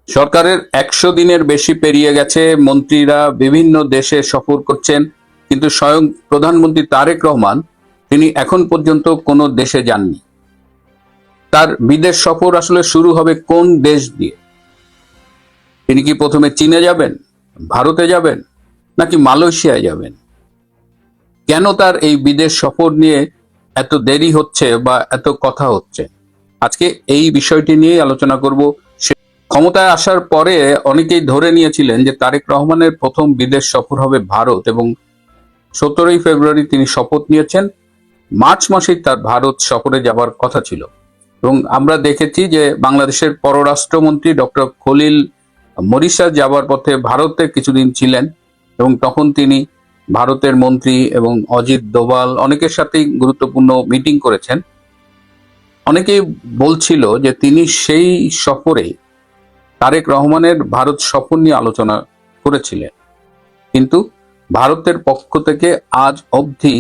সরকারের ১০০ দিনের বেশি পেরিয়ে গেছে, মন্ত্রীরা বিভিন্ন দেশে সফর করছেন, কিন্তু স্বয়ং প্রধানমন্ত্রী তারেক রহমান তিনি এখন পর্যন্ত কোনো দেশে যাননি। তার বিদেশ সফর আসলে শুরু হবে কোন দেশ দিয়ে? তিনি কি প্রথমে চীনে যাবেন, ভারতে যাবেন, নাকি মালয়েশিয়ায় যাবেন? কেন তার এই বিদেশ সফর নিয়ে এত দেরি হচ্ছে বা এত কথা হচ্ছে? আজকে এই বিষয়টি নিয়ে আলোচনা করব। ক্ষমতায় আসার পরে অনেকেই ধরে নিয়েছিলেন যে তারেক রহমানের প্রথম বিদেশ সফর হবে ভারত, এবং 17ই ফেব্রুয়ারি তিনি শপথ নিয়েছেন। মার্চ মাসেই তার ভারত সফরে যাবার কথা ছিল, এবং আমরা দেখেছি যে বাংলাদেশের পররাষ্ট্রমন্ত্রী ডক্টর খলিল মরিশাস যাবার পথে ভারতে কিছুদিন ছিলেন, এবং তখন তিনি ভারতের মন্ত্রী এবং অজিত দোভাল অনেকের সাথেই গুরুত্বপূর্ণ মিটিং করেছেন। অনেকেই বলছিল যে তিনি সেই সফরে তারেক রহমানের ভারত সফর নিয়ে আলোচনা করেছিলেন, কিন্তু ভারতের পক্ষ থেকে আজ অবধি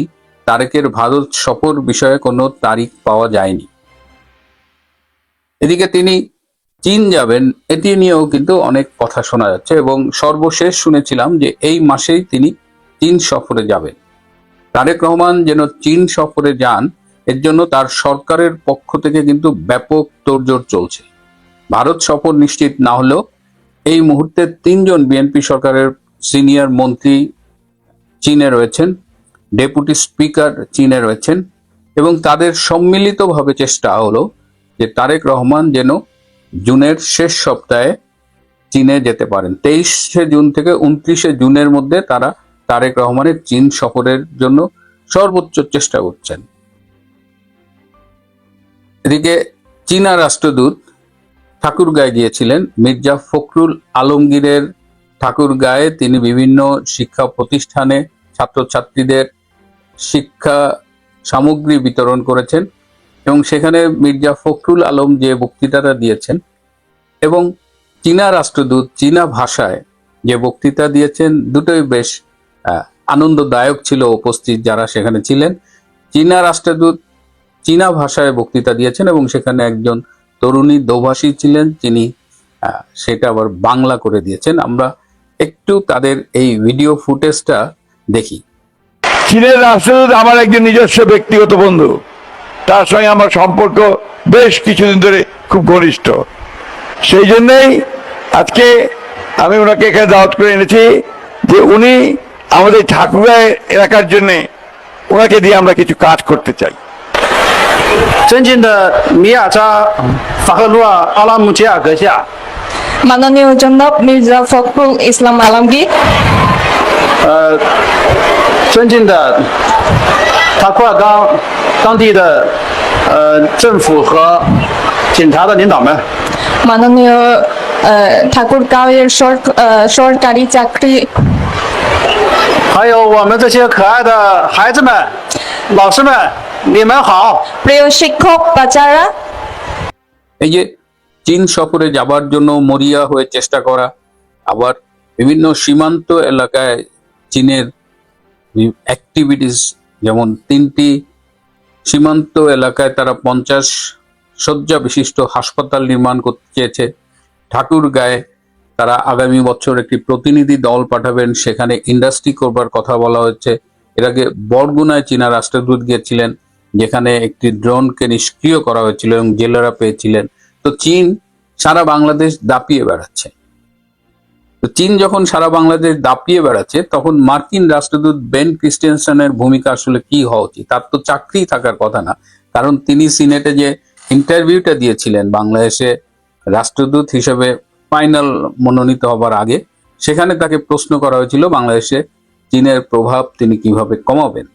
তারেকের ভারত সফর বিষয়ে কোনো তারিখ পাওয়া যায়নি। এদিকে তিনি চীন যাবেন এটি নিয়েও কিন্তু অনেক কথা শোনা যাচ্ছে, এবং সর্বশেষ শুনেছিলাম যে এই মাসেই তিনি চীন সফরে যাবেন। তারেক রহমান যেন চীন সফরে যান, এর জন্য তার সরকারের পক্ষ থেকে কিন্তু ব্যাপক তোড়জোড় চলছে। ভারত সফর নিশ্চিত না হলেও এই মুহূর্তে 3জন বিএনপি সরকারের সিনিয়র মন্ত্রী চীনে রয়েছেন, ডেপুটি স্পিকার চীনে রয়েছেন, এবং তাদের সম্মিলিতভাবে চেষ্টা হলো যে তারেক রহমান যেন জুনের শেষ সপ্তাহে চীনে যেতে পারেন। 23শে জুন থেকে 29শে জুনের মধ্যে তারা তারেক রহমানের চীন সফরের জন্য সর্বোচ্চ চেষ্টা করছেন। এদিকে চীনা রাষ্ট্রদূত ঠাকুরগাঁয়ে গিয়েছিলেন। মির্জা ফখরুল আলমগীরের ঠাকুরগাঁয়ে তিনি বিভিন্ন শিক্ষা প্রতিষ্ঠানে ছাত্রছাত্রীদের শিক্ষা সামগ্রী বিতরণ করেছেন, এবং সেখানে মির্জা ফখরুল আলম যে বক্তৃতাটা দিয়েছেন এবং চীনা রাষ্ট্রদূত চীনা ভাষায় যে বক্তৃতা দিয়েছেন, দুটোই বেশ আনন্দদায়ক ছিল। উপস্থিত যারা সেখানে ছিলেন, চীনা রাষ্ট্রদূত চীনা ভাষায় বক্তৃতা দিয়েছেন, এবং সেখানে একজন তরুণী দোভাষী ছিলেন, তিনি সেটা আবার বাংলা করে দিয়েছেন। আমরা একটু তাদের এই ভিডিও ফুটেজটা দেখি। চীনের রাষ্ট্রদূত আমার একজন নিজস্ব ব্যক্তিগত বন্ধু, তার সঙ্গে আমার সম্পর্ক বেশ কিছুদিন ধরে খুব ঘনিষ্ঠ। সেই জন্যই আজকে আমি ওনাকে এখানে দাওয়াত করে এনেছি যে উনি আমাদের ঠাকুরগাঁও এলাকার জন্য ওনাকে দিয়ে আমরা কিছু কাজ করতে চাই। 尊敬的米亚扎法赫鲁尔阿拉姆吉尔阁下， মাননীয় জনাব মির্জা ফখরুল ইসলাম আলমগীর, 尊敬的塔库尔冈当地的政府和警察的领导们， মাননীয় ঠাকুরগাঁওয়ের সরকারি চাকরি, 还有我们这些可爱的孩子们、老师们，你们好！ প্রিয় শিক্ষক বাচ্চারা। এই যে চীন সফরে যাবার জন্য মরিয়া হয়ে চেষ্টা করা, আবার বিভিন্ন সীমান্ত এলাকায় চীনের অ্যাক্টিভিটিস, যেমন 3টি সীমান্ত এলাকায় তারা 50 শয্যা বিশিষ্ট হাসপাতাল নির্মাণ করতে চেয়েছে। ঠাকুরগাঁয়ে তারা আগামী বছর একটি প্রতিনিধি দল পাঠাবেন, সেখানে ইন্ডাস্ট্রি করবার কথা বলা হচ্ছে। এর আগে বরগুনায় চীনা রাষ্ট্রদূত গিয়েছিলেন, যেখানে একটি ড্রোনকে নিষ্ক্রিয় করা হয়েছিল এবং জেলেরা পেয়েছিলেন। তো চীন সারা বাংলাদেশ দাপিয়ে বেড়াচ্ছে। তো চীন যখন সারা বাংলাদেশ দাপিয়ে বেড়াচ্ছে, তখন মার্কিন রাষ্ট্রদূত বেন ক্রিস্টেনসনের ভূমিকা আসলে কি হওয়া উচিত? তার তো চাকরি থাকার কথা না, কারণ তিনি সিনেটে যে ইন্টারভিউটা দিয়েছিলেন বাংলাদেশে রাষ্ট্রদূত হিসেবে ফাইনাল মনোনীত হবার আগে, সেখানে তাকে প্রশ্ন করা হয়েছিল বাংলাদেশে চীনের প্রভাব তিনি কিভাবে কমাবেন,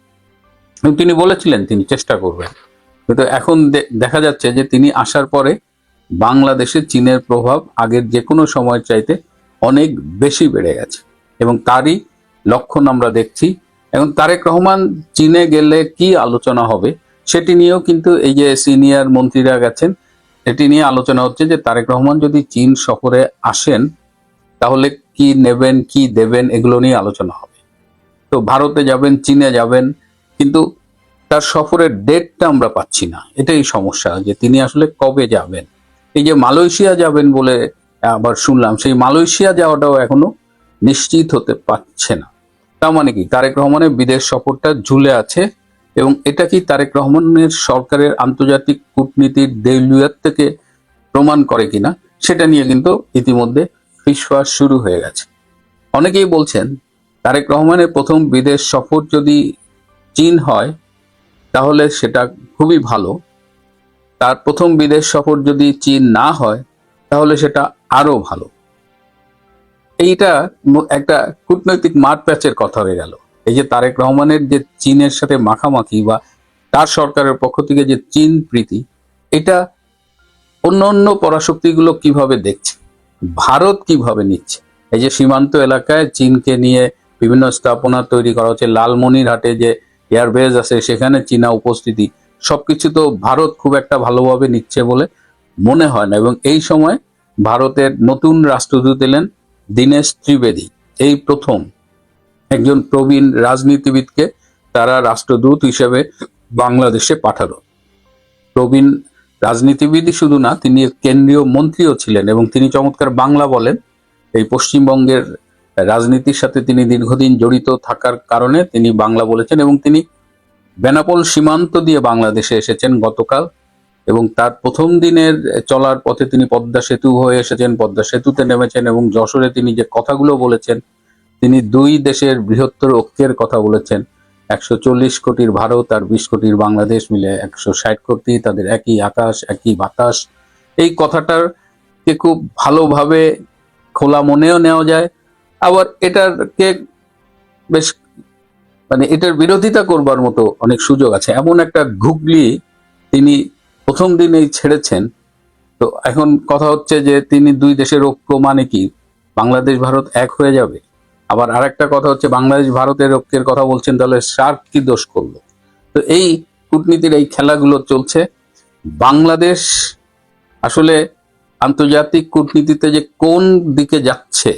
এবং তিনি বলেছিলেন তিনি চেষ্টা করবেন। কিন্তু এখন দেখা যাচ্ছে যে তিনি আসার পরে বাংলাদেশে চীনের প্রভাব আগের যে কোনো সময় চাইতে অনেক বেশি বেড়ে গেছে, এবং তারই লক্ষণ আমরা দেখছি। এবং তারেক রহমান চীনে গেলে কি আলোচনা হবে সেটি নিয়েও কিন্তু এই যে সিনিয়র মন্ত্রীরা গেছেন, এটি নিয়ে আলোচনা হচ্ছে যে তারেক রহমান যদি চীন সফরে আসেন তাহলে কি নেবেন কি দেবেন এগুলো নিয়ে আলোচনা হবে। তো ভারতে যাবেন, চীনে যাবেন, কিন্তু তার সফরের ডেটটা আমরা পাচ্ছি না। এটাই সমস্যা, যে তিনি আসলে কবে যাবেন। এই যে মালয়েশিয়া যাবেন বলে আবার শুনলাম সেই মালয়েশিয়া যাওয়াটাও এখনো নিশ্চিত হতে পারছে না। তার মানে কি তারেক রহমানের বিদেশ সফরটা ঝুলে আছে, এবং এটা কি তারেক রহমানের সরকারের আন্তর্জাতিক কূটনীতির দেউলিয়াত থেকে প্রমাণ করে কিনা সেটা নিয়ে কিন্তু ইতিমধ্যে ফিসফাস শুরু হয়ে গেছে। অনেকেই বলছেন তারেক রহমানের প্রথম বিদেশ সফর যদি চীন হয় তাহলে সেটা খুবই ভালো, তার প্রথম বিদেশ সফর যদি চীন না হয় তাহলে সেটা আরো ভালো। এইটা একটা কূটনৈতিক মারপ্যাচের কথা হয়ে গেল। এই যে তারেক রহমানের যে চীনের সাথে মাখামাখি বা তার সরকারের পক্ষ থেকে যে চীন প্রীতি, এটা অন্য অন্য পরাশক্তিগুলো কিভাবে দেখছে, ভারত কিভাবে নিচ্ছে। এই যে সীমান্ত এলাকায় চীনকে নিয়ে বিভিন্ন স্থাপনা তৈরি করা হচ্ছে, লালমনিরহাটে যে এয়ারবেস আছে সেখানে চীনা উপস্থিতি, সবকিছু তো ভারত খুব একটা ভালোভাবে নিচ্ছে বলে মনে হয় না। এবং এই সময় ভারতের নতুন রাষ্ট্রদূত এলেন দীনেশ ত্রিবেদী, এই প্রথম একজন প্রবীণ রাজনীতিবিদকে তারা রাষ্ট্রদূত হিসেবে বাংলাদেশে পাঠালো। প্রবীণ রাজনীতিবিদই শুধু না, তিনি কেন্দ্রীয় মন্ত্রীও ছিলেন এবং তিনি চমৎকার বাংলা বলেন। এই পশ্চিমবঙ্গের রাজনীতির সাথে তিনি দীর্ঘদিন জড়িত থাকার কারণে তিনি বাংলা বলেছেন, এবং তিনি বেনাপোল সীমান্ত দিয়ে বাংলাদেশে এসেছেন গতকাল, এবং তার প্রথম দিনের চলার পথে তিনি পদ্মা সেতু হয়ে এসেছেন, পদ্মা সেতুতে নেমেছেন, এবং যশোরে তিনি যে কথাগুলো বলেছেন, তিনি দুই দেশের বৃহত্তর ঐক্যের কথা বলেছেন। 140 কোটির ভারত আর 20 কোটির বাংলাদেশ মিলে 160 কোটি, তাদের একই আকাশ একই বাতাস। এই কথাটাকে খুব ভালোভাবে খোলা মনেও নেওয়া যায়, আবার এটাকে বেশ মানে এটার বিরোধিতা করবার মতো অনেক সুযোগ আছে। এমন একটা ঘুগলি তিনি প্রথম দিনেই ছেড়েছেন। তো এখন কথা হচ্ছে যে তিনি দুই দেশের ঐক্য মানে কি, বাংলাদেশ ভারত এক হয়ে যাবে। আবার আরেকটা কথা হচ্ছে বাংলাদেশ ভারতের ঐক্যের কথা বলছেন, তাহলে সার্ক কি দোষ করলো? তো এই কূটনীতির এই খেলাগুলো চলছে। বাংলাদেশ আসলে আন্তর্জাতিক কূটনীতিতে যে কোন দিকে যাচ্ছে,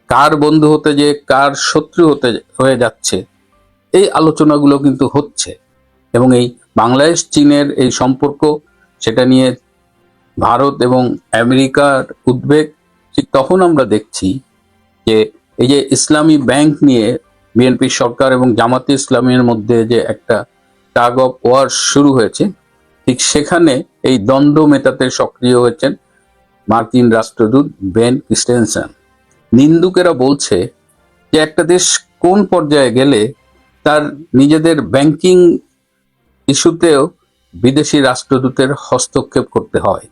কার বন্ধু হতে যে কার শত্রু হয়ে যাচ্ছে, এই আলোচনাগুলো কিন্তু হচ্ছে। এবং এই বাংলাদেশ চীনের এই সম্পর্ক, সেটা নিয়ে ভারত এবং আমেরিকার উদ্বেগ ঠিক তখন আমরা দেখছি যে এই যে ইসলামী ব্যাংক নিয়ে বিএনপি সরকার এবং জামাতে ইসলামের মধ্যে যে একটা টাগ অফ ওয়ার শুরু হয়েছে, ঠিক সেখানে এই দ্বন্দ্ব মেটাতে সক্রিয় হয়েছেন মার্কিন রাষ্ট্রদূত বেন ক্রিস্টেনসন। নিন্দুকেরা বলছে যে একটা দেশ কোন পর্যায়ে গেলে তার নিজেদের ব্যাংকিং ইস্যুতেও বিদেশি রাষ্ট্রদূতের হস্তক্ষেপ করতে হয়।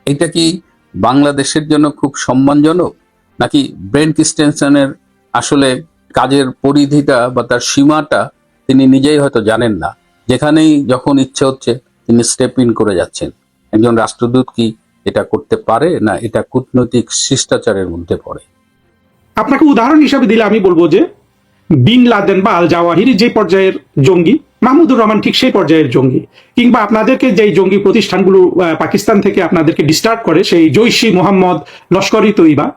এটা কি বাংলাদেশের জন্য খুব সম্মানজনক, নাকি বেন ক্রিস্টেনসনের আসলে কাজের পরিধিটা বা তার সীমাটা তিনি নিজেই হয়তো জানেন না, যেখানেই যখন ইচ্ছে হচ্ছে তিনি স্টেপ ইন করে যাচ্ছেন? একজন রাষ্ট্রদূত কি এটা করতে পারে, না এটা কূটনৈতিক শিষ্টাচারের মধ্যে পড়ে? আপনাকে উদাহরণ হিসাবে দিলে আমি বলবো যে বিন লাদেন বা আল জাওয়াহিরি যে পর্যায়ের জঙ্গি, মাহমুদুর রহমান ঠিক সেই পর্যায়ের জঙ্গি। কিংবা আপনাদেরকে যেই জঙ্গি প্রতিষ্ঠানগুলো পাকিস্তান থেকে আপনাদেরকে ডিস্টার্ব করে, সেই জৈশি মোহাম্মদ, লস্করি তৈবা,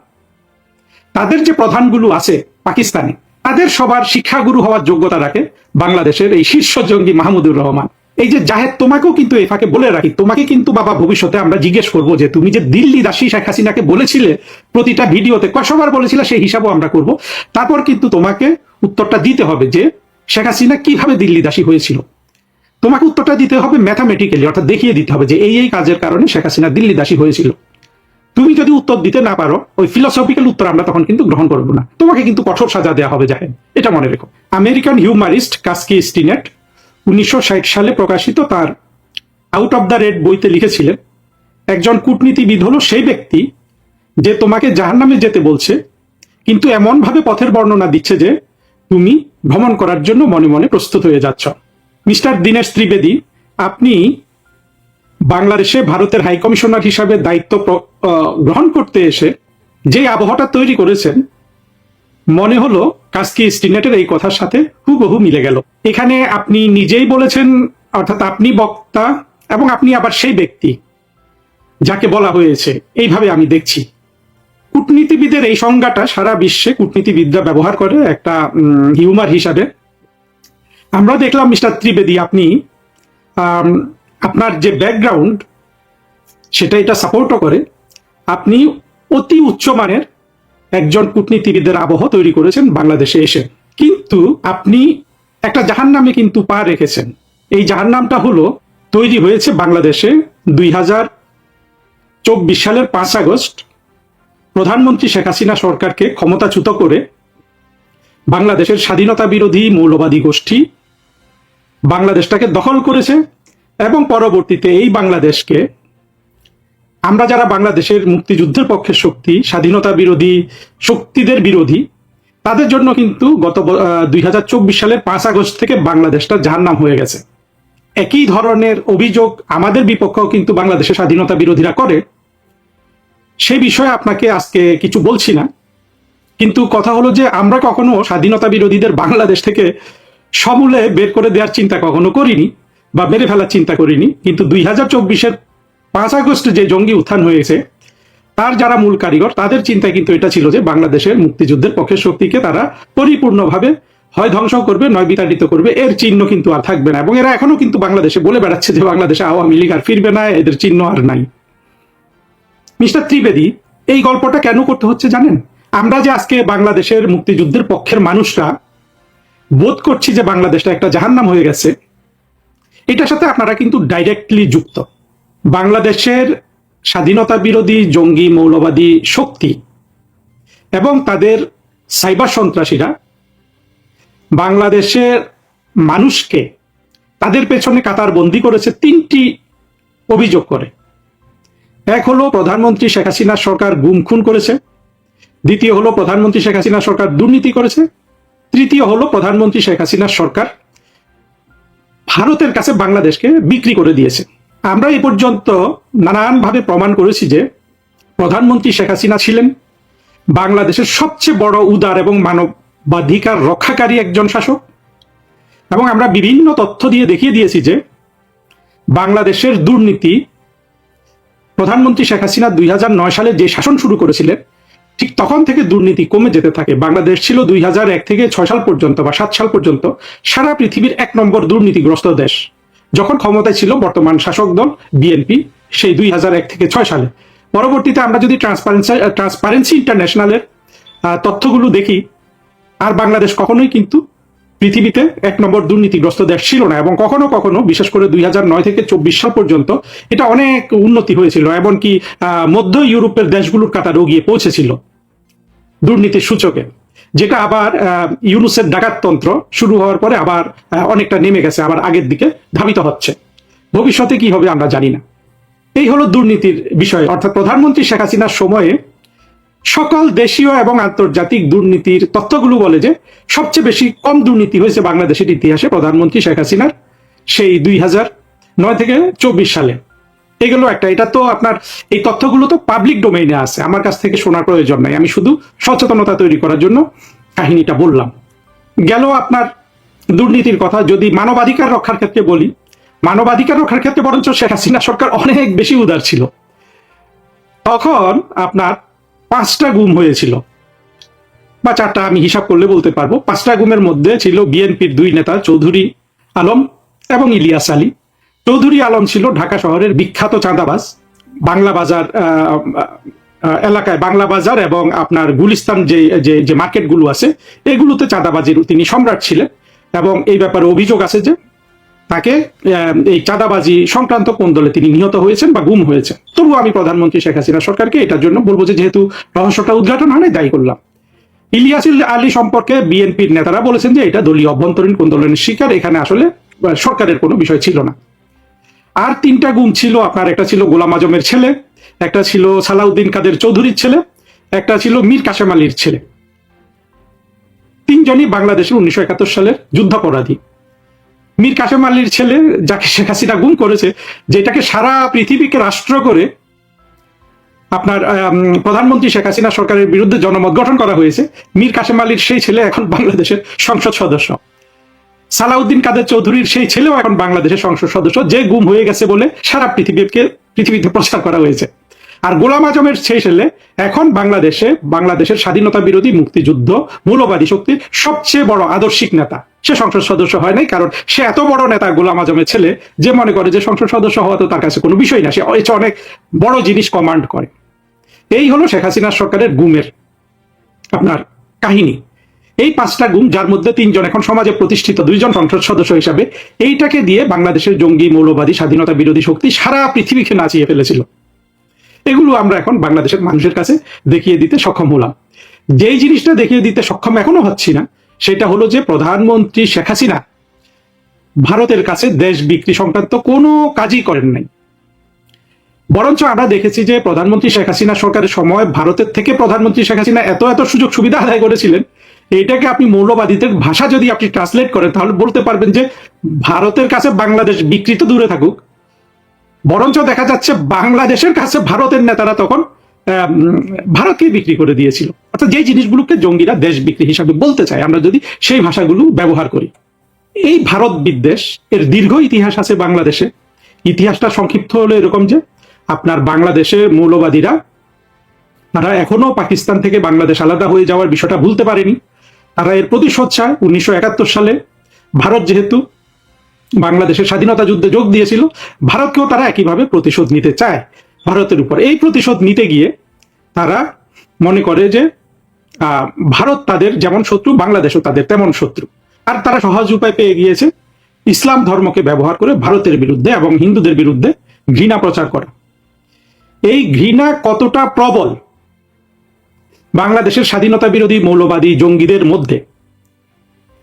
তাদের যে প্রধানগুলো আছে পাকিস্তানে, তাদের সবার শিক্ষাগুরু হওয়ার যোগ্যতা রাখে বাংলাদেশের এই শীর্ষ জঙ্গি মাহমুদুর রহমান। এই যে জাহেদ, তোমাকেও কিন্তু এই ফাঁকে বলে রাখি, তোমাকে কিন্তু বাবা ভবিষ্যতে আমরা জিজ্ঞেস করবো যে তুমি যে দিল্লি দাসী শেখ হাসিনাকে বলেছিলে প্রতিটা ভিডিওতে, কয়শবার বলেছিলে সেই হিসাবও আমরা করব। তারপর কিন্তু তোমাকে উত্তরটা দিতে হবে যে শেখ হাসিনা কিভাবে দিল্লি দাসী হয়েছিল। তোমাকে উত্তরটা দিতে হবে ম্যাথামেটিক্যালি, অর্থাৎ দেখিয়ে দিতে হবে যে এই কাজের কারণে শেখ হাসিনা দিল্লি দাসী হয়েছিল। তুমি যদি উত্তর দিতে না পারো, ওই ফিলোসফিক্যাল উত্তর আমরা তখন কিন্তু গ্রহণ করবো না, তোমাকে কিন্তু কঠোর সাজা দেওয়া হবে জাহেদ, এটা মনে রেখো। আমেরিকান হিউমারিস্ট কাস্কি স্টিনেট 1960 সালে প্রকাশিত তার আউট অফ দ্য রেড বইতে লিখেছিলেন, একজন কূটনীতিবিদ হলো সেই ব্যক্তি যে তোমাকে জাহান্নামে যেতে বলছে, কিন্তু এমন ভাবে পথের বর্ণনা দিচ্ছে যে তুমি ভ্রমণ করার জন্য মনে মনে প্রস্তুত হয়ে যাচ্ছ। মিস্টার দীনেশ ত্রিবেদী, আপনি বাংলাদেশে ভারতের হাই কমিশনার হিসাবে দায়িত্ব গ্রহণ করতে এসে যে আবহাওয়াটা তৈরি করেছেন, মনে হলো কাস্কি স্টিনেটের এই কথার সাথে হুবহু মিলে গেল। এখানে আপনি নিজেই বলেছেন, অর্থাৎ আপনি বক্তা এবং আপনি আবার সেই ব্যক্তি যাকে বলা হয়েছে, এইভাবে আমি দেখছি। কূটনীতিবিদের এই সংজ্ঞাটা সারা বিশ্বে কূটনীতিবিদরা ব্যবহার করে একটা হিউমার হিসাবে। আমরা দেখলাম মিস্টার ত্রিবেদী, আপনি আপনার যে ব্যাকগ্রাউন্ড সেটা এটা সাপোর্টও করে, আপনি অতি উচ্চমানের একজন কূটনীতিবিদের আবহ তৈরি করেছেন বাংলাদেশে এসে, কিন্তু আপনি একটা জাহান্নামে কিন্তু পা রেখেছেন। এই জাহান্নামটা হলো তৈরি হয়েছে বাংলাদেশে 2024 সালের 5 আগস্ট প্রধানমন্ত্রী শেখ হাসিনা সরকারকে ক্ষমতাচ্যুত করে বাংলাদেশের স্বাধীনতা বিরোধী মৌলবাদী গোষ্ঠী বাংলাদেশটাকে দখল করেছে, এবং পরবর্তীতে এই বাংলাদেশকে আমরা যারা বাংলাদেশের মুক্তিযুদ্ধের পক্ষের শক্তি, স্বাধীনতা বিরোধী শক্তিদের বিরোধী, তাদের জন্য কিন্তু গত 2024 সালের 5 আগস্ট থেকে বাংলাদেশটা জাহান্নাম হয়ে গেছে। একই ধরনের অভিযোগ আমাদের বিপক্ষেও কিন্তু বাংলাদেশের স্বাধীনতা বিরোধীরা করে। সেই বিষয়ে আপনাকে আজকে কিছু বলছি না, কিন্তু কথা হলো যে আমরা কখনো স্বাধীনতা বিরোধীদের বাংলাদেশ থেকে সমূলে বের করে দেওয়ার চিন্তা কখনো করিনি বা মেরে ফেলার চিন্তা করিনি। কিন্তু 2024-এর 5 আগস্ট যে জঙ্গি উত্থান হয়েছে, তার যারা মূল কারিগর, তাদের চিন্তা কিন্তু এটা ছিল যে বাংলাদেশের মুক্তিযুদ্ধের পক্ষের শক্তিকে তারা পরিপূর্ণভাবে হয় ধ্বংস করবে, নয় বিতাড়িত করবে। এর চিহ্ন কিন্তু আর থাকবে না, এবং এরা এখনো কিন্তু বাংলাদেশে বলে বেড়াচ্ছে যে বাংলাদেশে আওয়ামী লীগ আর ফিরবে না, এদের চিহ্ন আর নাই। মিস্টার ত্রিবেদী, এই গল্পটা কেন করতে হচ্ছে জানেন? আমরা যে আজকে বাংলাদেশের মুক্তিযুদ্ধের পক্ষের মানুষরা বোধ করছি যে বাংলাদেশটা একটা জাহান্নাম হয়ে গেছে, এটার সাথে আপনারা কিন্তু ডাইরেক্টলি যুক্ত। বাংলাদেশের স্বাধীনতা বিরোধী জঙ্গি মৌলবাদী শক্তি এবং তাদের সাইবার সন্ত্রাসীরা বাংলাদেশের মানুষকে তাদের পেছনে কাতারবন্দি করেছে 3টি অভিযোগ করে। এক হলো প্রধানমন্ত্রী শেখ হাসিনা সরকার গুম খুন করেছে, দ্বিতীয় হলো প্রধানমন্ত্রী শেখ হাসিনা সরকার দুর্নীতি করেছে, তৃতীয় হলো প্রধানমন্ত্রী শেখ হাসিনা সরকার ভারতের কাছে বাংলাদেশকে বিক্রি করে দিয়েছে। আমরা এ পর্যন্ত নানানভাবে প্রমাণ করেছি যে প্রধানমন্ত্রী শেখ হাসিনা ছিলেন বাংলাদেশের সবচেয়ে বড় উদার এবং মানবাধিকার রক্ষাকারী একজন শাসক, এবং আমরা বিভিন্ন তথ্য দিয়ে দেখিয়ে দিয়েছি যে বাংলাদেশের দুর্নীতি প্রধানমন্ত্রী শেখ হাসিনা 2009 সালে যে শাসন শুরু করেছিলেন, ঠিক তখন থেকে দুর্নীতি কমে যেতে থাকে। বাংলাদেশ ছিল 2001 থেকে 6 সাল পর্যন্ত বা 7 সাল পর্যন্ত সারা পৃথিবীর 1 নম্বর দুর্নীতিগ্রস্ত দেশ, যখন ক্ষমতায় ছিল বর্তমান শাসক দল বিএনপি, সেই 2001 থেকে 6 সালে। পরবর্তীতে আমরা যদি ট্রান্সপারেন্সি ইন্টারন্যাশনালের তথ্যগুলো দেখি, আর বাংলাদেশ কখনোই কিন্তু পৃথিবীতে 1 নম্বর দুর্নীতিগ্রস্ত দেশ ছিল না, এবং কখনো কখনো বিশেষ করে 2009 থেকে 24 সাল পর্যন্ত এটা অনেক উন্নতি হয়েছিল, এমনকি মধ্য ইউরোপের দেশগুলোর কাতারেও গিয়ে পৌঁছেছিল দুর্নীতির সূচকে, যেটা আবার ইউনুসের ডাকাততন্ত্র শুরু হওয়ার পরে আবার অনেকটা নেমে গেছে, আবার আগের দিকে ধাবিত হচ্ছে। ভবিষ্যতে কি হবে আমরা জানি না। এই হলো দুর্নীতির বিষয়, অর্থাৎ প্রধানমন্ত্রী শেখ হাসিনার সময়ে সকল দেশীয় এবং আন্তর্জাতিক দুর্নীতির তথ্যগুলো বলে যে সবচেয়ে বেশি কম দুর্নীতি হয়েছে বাংলাদেশের ইতিহাসে প্রধানমন্ত্রী শেখ হাসিনার সেই 2009 থেকে 24 সালে। এগুলো একটা, এটা তো আপনার এই তথ্যগুলো তো পাবলিক ডোমেইনে আছে, আমার কাছ থেকে শোনার প্রয়োজন নাই, আমি শুধু সচেতনতা তৈরি করার জন্য কাহিনীটা বললাম। গেল আপনার দুর্নীতির কথা। যদি মানবাধিকার রক্ষার ক্ষেত্রে বলি, মানবাধিকার রক্ষার ক্ষেত্রে বরঞ্চ শেখ হাসিনা সরকার অনেক বেশি উদার ছিল। তখন আপনার 5টা গুম হয়েছিল, বা 4টা, আমি হিসাব করলে বলতে পারবো। 5টা গুমের মধ্যে ছিল বিএনপির 2 নেতা চৌধুরী আলম এবং ইলিয়াস আলী। চৌধুরী আলম ছিল ঢাকা শহরের বিখ্যাত চাঁদাবাজ। বাংলা বাজার এলাকায়, বাংলা বাজার এবং আপনার গুলিস্তান যে মার্কেটগুলো আছে, এগুলোতে চাঁদাবাজির তিনি সম্রাট ছিলেন, এবং এই ব্যাপারে অভিযোগ আছে যে তাকে এই চাঁদাবাজি সংক্রান্ত কোন দলে তিনি নিহত হয়েছেন বা গুম হয়েছেন। তবুও আমি প্রধানমন্ত্রী শেখ হাসিনা সরকারকে এটার জন্য বলবো যে যেহেতু রহস্যটা উদ্ঘাটন হয় নাই, দায়ী করলাম। ইলিয়াস আলী সম্পর্কে বিএনপির নেতারা বলেছেন যে এটা দলীয় অভ্যন্তরীণ কোন্দলের শিকার, এখানে আসলে সরকারের কোনো বিষয় ছিল না। আর 3টা গুম ছিল আপনার, একটা ছিল গোলাম আজমের ছেলে, একটা ছিল সালাউদ্দিন কাদের চৌধুরীর ছেলে, একটা ছিল মীর কাসেম আলীর ছেলে। 3 জনই বাংলাদেশের 1971 সালের যুদ্ধাপরাধী। মীর কাসেম আলীর ছেলে, যাকে শেখ হাসিনা গুম করেছে, যেটাকে সারা পৃথিবীকে রাষ্ট্র করে আপনার প্রধানমন্ত্রী শেখ হাসিনা সরকারের বিরুদ্ধে জনমত গঠন করা হয়েছে, মীর কাসেম আলীর সেই ছেলে এখন বাংলাদেশের সংসদ সদস্য। সালাউদ্দিন কাদের চৌধুরীর সেই ছেলেও এখন বাংলাদেশের সংসদ সদস্য, যে গুম হয়ে গেছে বলে সারা পৃথিবীতে প্রচার করা হয়েছে। আর গোলাম আজমের সেই ছেলে এখন বাংলাদেশের স্বাধীনতা বিরোধী মুক্তিযুদ্ধ মৌলবাদী শক্তির সবচেয়ে বড় আদর্শিক নেতা। সে সংসদ সদস্য হয় নাই, কারণ সে এত বড় নেতা গোলাম আজমের ছেলে, যে মনে করে যে সংসদ সদস্য হওয়া তো তার কাছে কোনো বিষয় না, সে অনেক বড় জিনিস কমান্ড করে। এই হলো শেখ হাসিনা সরকারের গুমের আপনার কাহিনী। এই 5টা গুম, যার মধ্যে 3জন এখন সমাজে প্রতিষ্ঠিত, 2জন সংসদ সদস্য হিসাবে, এইটাকে দিয়ে বাংলাদেশের জঙ্গি, মৌলবাদী, স্বাধীনতা বিরোধী শক্তি সারা পৃথিবীকে নাচিয়ে ফেলেছিল। এগুলো আমরা এখন বাংলাদেশের মানুষের কাছে দেখিয়ে দিতে সক্ষম হলাম। যেই জিনিসটা দেখিয়ে দিতে সক্ষম এখনো হচ্ছি না, সেটা হলো যে প্রধানমন্ত্রী শেখ হাসিনা ভারতের কাছে দেশ বিক্রি সংক্রান্ত কোনো কাজই করেন নাই। বরঞ্চ আমরা দেখেছি যে প্রধানমন্ত্রী শেখ হাসিনা সরকারের সময় ভারতের থেকে প্রধানমন্ত্রী শেখ হাসিনা এত এত সুযোগ সুবিধা আদায় করেছিলেন, এইটাকে আপনি মৌলবাদীদের ভাষা যদি আপনি ট্রান্সলেট করেন তাহলে বলতে পারবেন যে ভারতের কাছে বাংলাদেশ বিক্রি তো দূরে থাকুক, বরঞ্চ দেখা যাচ্ছে বাংলাদেশের কাছে ভারতের নেতারা তখন ভারতকে বিক্রি করে দিয়েছিল। অর্থাৎ যে জিনিসগুলোকে জঙ্গিরা দেশ বিক্রি হিসাবে বলতে চায়, আমরা যদি সেই ভাষাগুলো ব্যবহার করি। এই ভারত বিদ্বেষ এর দীর্ঘ ইতিহাস আছে বাংলাদেশে। ইতিহাসটা সংক্ষিপ্ত হলো এরকম যে আপনার বাংলাদেশের মৌলবাদীরা তারা এখনো পাকিস্তান থেকে বাংলাদেশ আলাদা হয়ে যাওয়ার বিষয়টা ভুলতে পারেনি। তারা এর প্রতিশোধ চায়। 1971 সালে ভারত যেহেতু বাংলাদেশের স্বাধীনতা যুদ্ধে যোগ দিয়েছিল, ভারতকেও তারা একইভাবে প্রতিশোধ নিতে চায় ভারতের উপর। এই প্রতিশোধ নিতে গিয়ে তারা মনে করে যে ভারত তাদের যেমন শত্রু, বাংলাদেশও তাদের তেমন শত্রু। আর তারা সহজ উপায় পেয়ে গিয়েছে ইসলাম ধর্মকে ব্যবহার করে ভারতের বিরুদ্ধে এবং হিন্দুদের বিরুদ্ধে ঘৃণা প্রচার করা। এই ঘৃণা কতটা প্রবল বাংলাদেশের স্বাধীনতা বিরোধী মৌলবাদী জঙ্গিদের মধ্যে,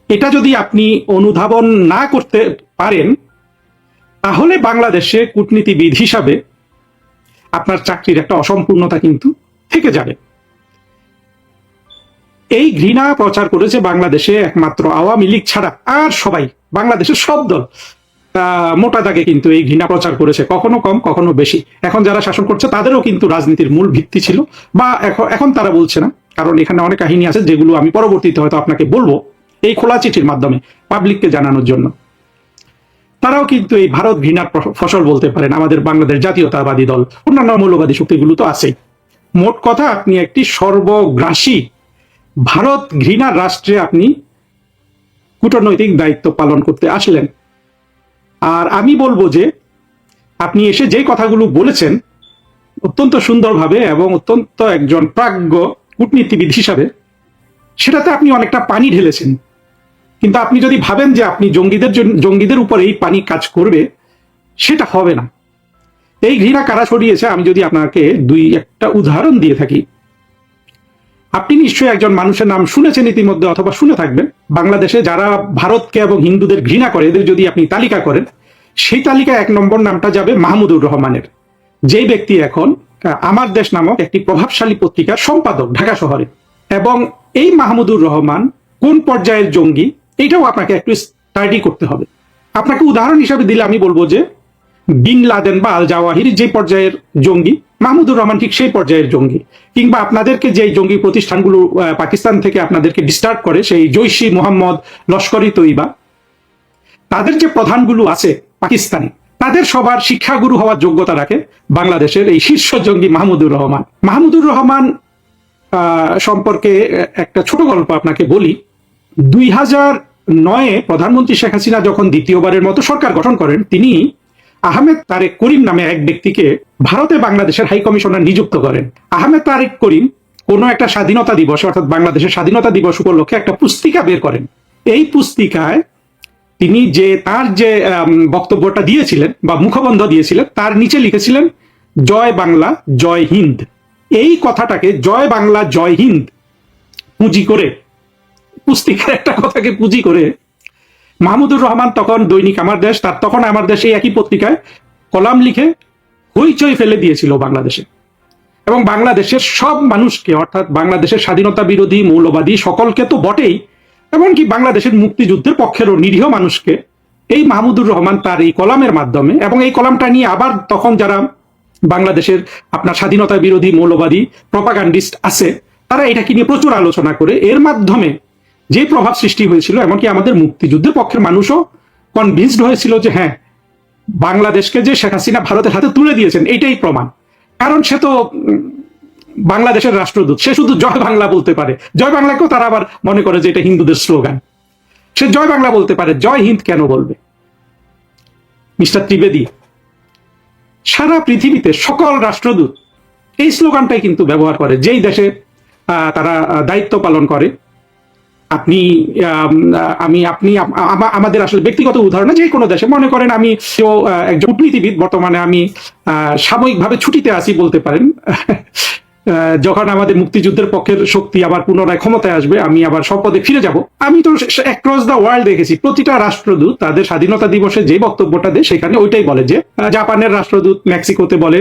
এটা যদি আপনি অনুধাবন না করতে পারেন তাহলে বাংলাদেশে কূটনীতিবিদ হিসাবে আপনার চাকরির একটা অসম্পূর্ণতা কিন্তু থেকে যাবে। এই ঘৃণা প্রচার করেছে বাংলাদেশে একমাত্র আওয়ামী লীগ ছাড়া আর সবাই, বাংলাদেশের সব দল মোটা দাগে কিন্তু এই ঘৃণা প্রচার করেছে, কখনো কম কখনো বেশি। এখন যারা শাসন করছে তাদেরও কিন্তু রাজনীতির মূল ভিত্তি ছিল, বা এখন তারা বলছে না, কারণ এখানে অনেক কাহিনী আছে যেগুলো আমি পরবর্তীতে হয়তো আপনাকে বলবো এই খোলা চিঠির মাধ্যমে পাবলিককে জানানোর জন্য। তারাও কিন্তু এই ভারত ঘৃণার ফসল বলতে পারেন আমাদের বাংলাদেশ জাতীয়তাবাদী দল, অন্যান্য মৌলবাদী শক্তিগুলো তো আছেই। মোট কথা আপনি একটি সর্বগ্রাসী ভারত ঘৃণার রাষ্ট্রে আপনি কূটনৈতিক দায়িত্ব পালন করতে আসলেন। আর আমি বলবো যে আপনি এসে যে কথাগুলো বলেছেন অত্যন্ত সুন্দরভাবে এবং অত্যন্ত একজন প্রাজ্ঞ কূটনীতিবিদ হিসাবে, সেটাতে আপনি অনেকটা পানি ঢেলেছেন। কিন্তু আপনি যদি ভাবেন যে আপনি জঙ্গিদের উপর এই পানি কাজ করবে, সেটা হবে না। এই ঘৃণা কারা ছড়িয়েছে আমি যদি আপনাকে একটা উদাহরণ দিয়ে থাকি। আপনি নিশ্চয়ই একজন মানুষের নাম শুনেছেন ইতিমধ্যে অথবা শুনে থাকবেন। বাংলাদেশে যারা ভারতকে এবং হিন্দুদের ঘৃণা করে এদের যদি আপনি তালিকা করেন, সেই তালিকায় 1 নম্বর নামটা যাবে মাহমুদুর রহমানের, যেই ব্যক্তি এখন আমার দেশ নামক একটি প্রভাবশালী পত্রিকার সম্পাদক ঢাকা শহরে। এবং এই মাহমুদুর রহমান কোন পর্যায়ের জঙ্গি এটাও আপনাকে একটু স্টাডি করতে হবে। আপনাকে উদাহরণ হিসাবে দিলে আমি বলবো যে বিন লাদেন বা আল জাওয়াহিরি যে পর্যায়ের জঙ্গি, মাহমুদুর রহমান ঠিক সেই পর্যায়ের জঙ্গি। কিংবা আপনাদেরকে যে জঙ্গি প্রতিষ্ঠানগুলো পাকিস্তান থেকে আপনাদেরকে ডিস্টার্ব করে, সেই জৈশি মোহাম্মদ, লস্করি তৈবা, তাদের যে প্রধানগুলো আছে পাকিস্তানে, তাদের সবার শিক্ষাগুরু হওয়ার যোগ্যতা রাখে বাংলাদেশের এই শীর্ষ জঙ্গি মাহমুদুর রহমান। মাহমুদুর রহমান সম্পর্কে একটা ছোট গল্প আপনাকে বলি। 2009-এ প্রধানমন্ত্রী শেখ হাসিনা যখন দ্বিতীয়বারের মতো সরকার গঠন করেন, তিনি আহমেদ তারেক করিম নামে এক ব্যক্তিকে ভারতে বাংলাদেশের হাই কমিশনার নিযুক্ত করেন। আহমেদ তারেক করিম কোনো একটা স্বাধীনতা দিবস অর্থাৎ বাংলাদেশের স্বাধীনতা দিবস উপলক্ষে একটা পুস্তিকা বের করেন। এই পুস্তিকায় তিনি তার যে বক্তব্যটা দিয়েছিলেন বা মুখবন্ধ দিয়েছিলেন, তার নিচে লিখেছিলেন জয় বাংলা জয় হিন্দ। এই কথাটাকে জয় বাংলা জয় হিন্দ পুঁজি করে, পুস্তিকার একটা কথাকে পুঁজি করে, মাহমুদুর রহমান তখন দৈনিক আমার দেশ, তার তখন আমার দেশ, এই একই পত্রিকায় কলাম লিখে হইচই ফেলে দিয়েছিল বাংলাদেশে। এবং বাংলাদেশের সব মানুষকে, অর্থাৎ বাংলাদেশের স্বাধীনতা বিরোধী মৌলবাদী সকলকে তো বটেই, এমনকি বাংলাদেশের মুক্তিযুদ্ধের পক্ষেরও নিরীহ মানুষকে এই মাহমুদুর রহমান তার এই কলামের মাধ্যমে, এবং এই কলামটা নিয়ে আবার তখন যারা বাংলাদেশের আপনার স্বাধীনতা বিরোধী মৌলবাদী প্রপাগান্ডিস্ট আছে, তারা এটাকে নিয়ে প্রচুর আলোচনা করে এর মাধ্যমে যে প্রভাব সৃষ্টি হয়েছিল, এমনকি আমাদের মুক্তিযুদ্ধের পক্ষের মানুষও কনভিন্সড হয়েছিল যে হ্যাঁ, বাংলাদেশকে যে শেখ হাসিনা ভারতের হাতে তুলে দিয়েছেন এটাই প্রমাণ। কারণ সে তো বাংলাদেশের রাষ্ট্রদূত, সে শুধু জয় বাংলা বলতে পারে। জয় বাংলাকেও তারা আবার মনে করে যে এটা হিন্দুদের স্লোগান। সে জয় বাংলা বলতে পারে, জয় হিন্দ কেন বলবে? মিস্টার ত্রিবেদী, সারা পৃথিবীতে সকল রাষ্ট্রদূত এই স্লোগানটাই কিন্তু ব্যবহার করে যেই দেশে তারা দায়িত্ব পালন করে। আপনি আমাদের আসলে ব্যক্তিগত উদাহরণ, যে কোনো দেশে মনে করেন আমি একজন কূটনীতিবিদ, বর্তমানে আমি সাময়িকভাবে ছুটিতে আছি বলতে পারেন। যখন আমাদের মুক্তিযুদ্ধের পক্ষের শক্তি আবার পুনরায় ক্ষমতায় আসবে, আমি আবার স্বপদে ফিরে যাব। আমি তো অ্যাক্রস দ্য ওয়ার্ল্ড দেখেছি প্রতিটা রাষ্ট্রদূত তাদের স্বাধীনতা দিবসে যে বক্তব্যটা দেয় সেখানে ওইটাই বলে যে জাপানের রাষ্ট্রদূত মেক্সিকোতে বলে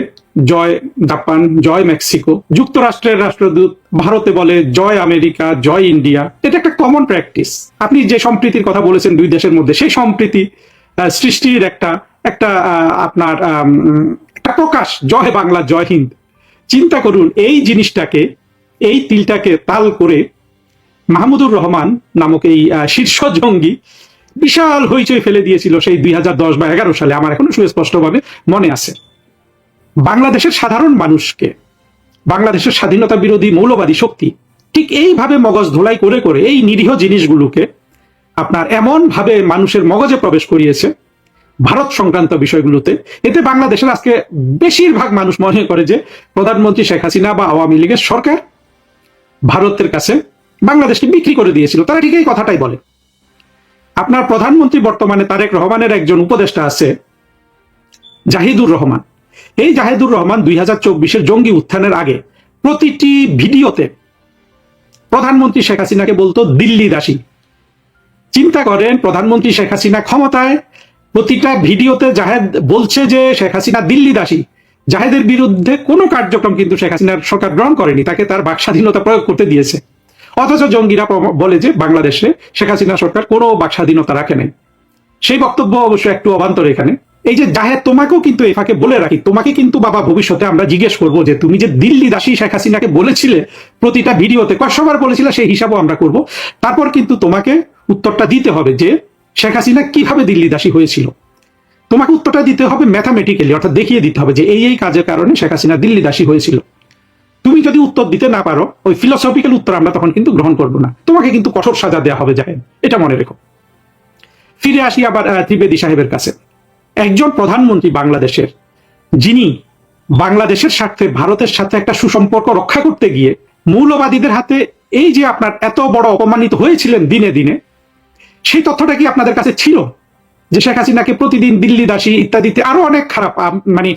জয় জাপান, জয় মেক্সিকো। যুক্তরাষ্ট্রের রাষ্ট্রদূত ভারতে বলে জয় আমেরিকা, জয় ইন্ডিয়া। এটা একটা কমন প্র্যাকটিস। আপনি যে সম্প্রীতির কথা বলেছেন দুই দেশের মধ্যে, সেই সম্প্রীতি সৃষ্টির একটা আপনার একটা প্রকাশ, জয় বাংলা, জয় হিন্দ। চিন্তা করুন এই জিনিসটাকে, এই তিলটাকে তাল করে মাহমুদুর রহমান নামক এই শীর্ষ জঙ্গি বিশাল হইচই ফেলে দিয়েছিল সেই 2010 বা 11 সালে। আমার এখনো সুস্পষ্টভাবে মনে আছে। বাংলাদেশের সাধারণ মানুষকে, বাংলাদেশের স্বাধীনতা বিরোধী মৌলবাদী শক্তি ঠিক এইভাবে মগজ ধোলাই করে করে এই নিরীহ জিনিসগুলোকে আপনার এমন ভাবে মানুষের মগজে প্রবেশ করিয়েছে ভারত সংক্রান্ত বিষয়গুলোতে। এতে বাংলাদেশের আজকে বেশিরভাগ মানুষ মনে করে যে প্রধানমন্ত্রী শেখ হাসিনা বা আওয়ামী লীগের সরকার ভারতের কাছে বাংলাদেশকে বিক্রি করে দিয়েছিল। তারা ঠিক এই কথাটাই বলে। আপনার প্রধানমন্ত্রী বর্তমানে তারেক রহমানের একজন উপদেষ্টা আছে জাহিদুর রহমান। এই জাহিদুর রহমান 2024-এর জঙ্গি উত্থানের আগে প্রতিটি ভিডিওতে প্রধানমন্ত্রী শেখ হাসিনাকে বলতো দিল্লি দাসী। চিন্তা করেন, প্রধানমন্ত্রী শেখ হাসিনা ক্ষমতায়, প্রতিটা ভিডিওতে জাহেদ বলছে যে শেখ হাসিনা দিল্লি দাসী। জাহেদের বিরুদ্ধে কোনো কার্যক্রম কিন্তু শেখ হাসিনার সরকার গ্রহণ করেনি, তাকে তার বাক স্বাধীনতা প্রয়োগ করতে দিয়েছে। অথচ জঙ্গিরা বলে যে বাংলাদেশে শেখ হাসিনা সরকার কোনো বাক স্বাধীনতা রাখে নাই। সেই বক্তব্য অবশ্য একটু অবান্তর এখানে। এই যে জাহেদ, তোমাকেও কিন্তু এই ফাঁকে বলে রাখি, তোমাকে কিন্তু বাবা ভবিষ্যতে আমরা জিজ্ঞেস করবো যে তুমি যে দিল্লি দাসী শেখ হাসিনাকে বলেছিলে প্রতিটা ভিডিওতে, কয়শবার বলেছিলে সেই হিসাবও আমরা করব। তারপর কিন্তু তোমাকে উত্তরটা দিতে হবে যে শেখ হাসিনা কিভাবে দিল্লি দাসী হয়েছিল। তোমাকে উত্তরটা দিতে হবে ম্যাথামেটিক্যালি, অর্থাৎ দেখিয়ে দিতে হবে যে এই কাজের কারণে শেখ হাসিনা দিল্লি দাসী হয়েছিল। তুমি যদি উত্তর দিতে না পারো, ওই ফিলোসফিক্যাল উত্তর আমরা তখন কিন্তু গ্রহণ করবো না, তোমাকে কিন্তু কঠোর সাজা দেওয়া হবে জাহেদ, এটা মনে রেখো। ফিরে আসি আবার ত্রিবেদী সাহেবের কাছে। একজন প্রধানমন্ত্রী বাংলাদেশের, যিনি বাংলাদেশের স্বার্থে ভারতের সাথে একটা সুসম্পর্ক রক্ষা করতে গিয়ে মৌলবাদীদের হাতে এই যে আপনার এত বড় অপমানিত হয়েছিলেন দিনে দিনে, সেই তথ্যটা কি আপনাদের কাছে ছিল যে শেখ হাসিনাকে প্রতিদিন দিল্লি দাসী ইত্যাদিতে আরো অনেক খারাপ, মানে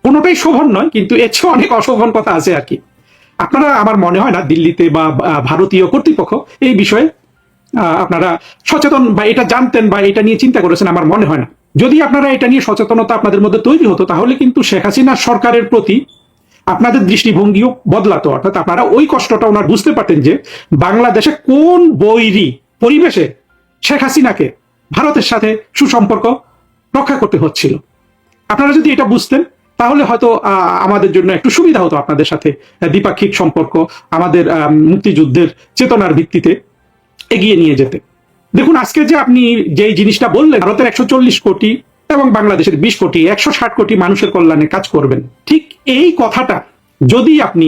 কোনোটাই শোভন নয়, কিন্তু এর চেয়ে অনেক অশোভন কথা আছে আর কি। আপনারা, আমার মনে হয় না দিল্লিতে বা ভারতীয় কর্তৃপক্ষ এই বিষয়ে আপনারা সচেতন বা এটা জানতেন বা এটা নিয়ে চিন্তা করেছেন, আমার মনে হয় না। যদি আপনারা এটা নিয়ে সচেতনতা আপনাদের মধ্যে তৈরি হতো, তাহলে কিন্তু শেখ হাসিনা সরকারের প্রতি আপনাদের দৃষ্টিভঙ্গিও বদলাতো। অর্থাৎ আপনারা ওই কষ্টটা ওনার বুঝতে পারতেন যে বাংলাদেশে কোন বৈরী পরিবেশে শেখ হাসিনাকে ভারতের সাথে সুসম্পর্ক রক্ষা করতে হচ্ছিল। আপনারা যদি এটা বুঝতেন, তাহলে হয়তো আমাদের জন্য একটু সুবিধা হতো আপনাদের সাথে দ্বিপাক্ষিক সম্পর্ক আমাদের মুক্তিযুদ্ধের চেতনার ভিত্তিতে এগিয়ে নিয়ে যেতে। দেখুন, আজকে যে আপনি যেই জিনিসটা বললেন, ভারতের 140 কোটি এবং বাংলাদেশের 20 কোটি, 160 কোটি মানুষের কল্যাণে কাজ করবেন, ঠিক এই কথাটা যদি আপনি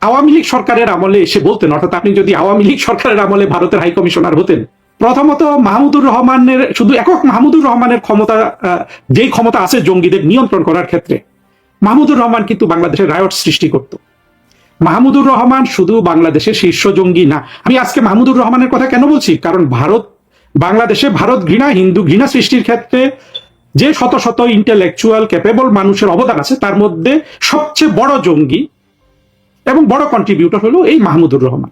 আওয়ামী লীগ সরকারের আমলে এসে বলতেন, অর্থাৎ আপনি যদি আওয়ামী লীগ সরকারের আমলে ভারতের হাই কমিশনার হতেন, প্রথমত মাহমুদুর রহমানের, শুধু একক মাহমুদুর রহমানের ক্ষমতা, যেই ক্ষমতা আছে জঙ্গিদের নিয়ন্ত্রণ করার ক্ষেত্রে, মাহমুদুর রহমান কিন্তু বাংলাদেশের রায়ট সৃষ্টি করত। মাহমুদুর রহমান শুধু বাংলাদেশের শীর্ষ জঙ্গি না। আমি আজকে মাহমুদুর রহমানের কথা কেন বলছি, কারণ বাংলাদেশে ভারত ঘৃণা, হিন্দু ঘৃণা সৃষ্টির ক্ষেত্রে যে শত শত ইন্টেলেকচুয়াল ক্যাপেবল মানুষের অবদান আছে, তার মধ্যে সবচেয়ে বড় জঙ্গি এবং বড় কন্ট্রিবিউটর হলো এই মাহমুদুর রহমান।